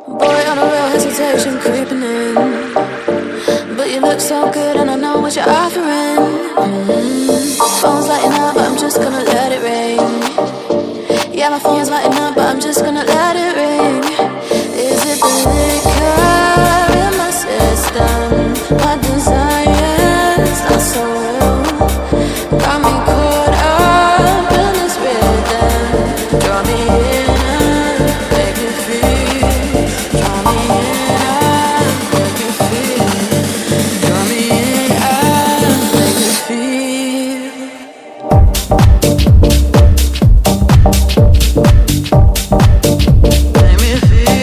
Boy, on a real hesitation creeping in, but you look so good and I know what you're offering. Phone's lighting up, but I'm just gonna let it ring. Yeah, my phone's lighting up, but I'm just gonna let it ring. Is it the liquor in my system? My desires not so real. Got me caught up in this rhythm. Draw me in and make me feel. Draw me in and make me feel. Draw me in and make me feel. Make me feel.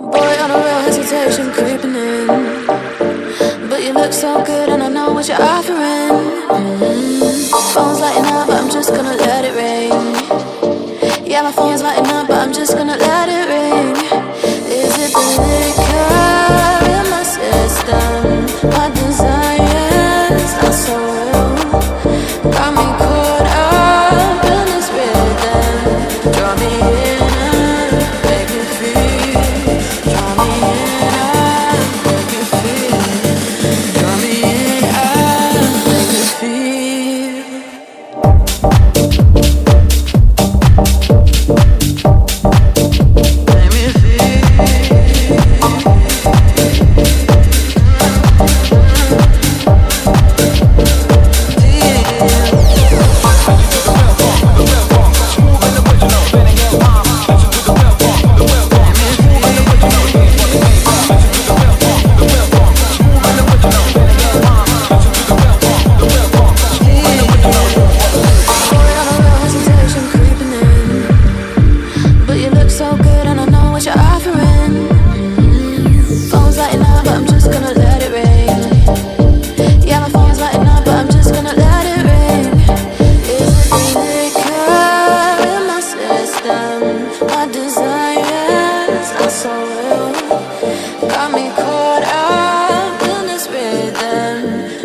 Boy, on a real hesitation creeping in, but you look so good and I know what you're offering. Phone's lighting up, but I'm just gonna let it ring. Yeah, my phone's lighting up, but I'm just gonna let it ring. Is it the liquor in my system? My desires not so real. Got me caught up in this rhythm. Draw me in and make me feel. Draw me in and make me feel. Draw me in and make me feel. Make me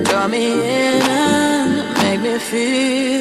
Draw me in and make me feel.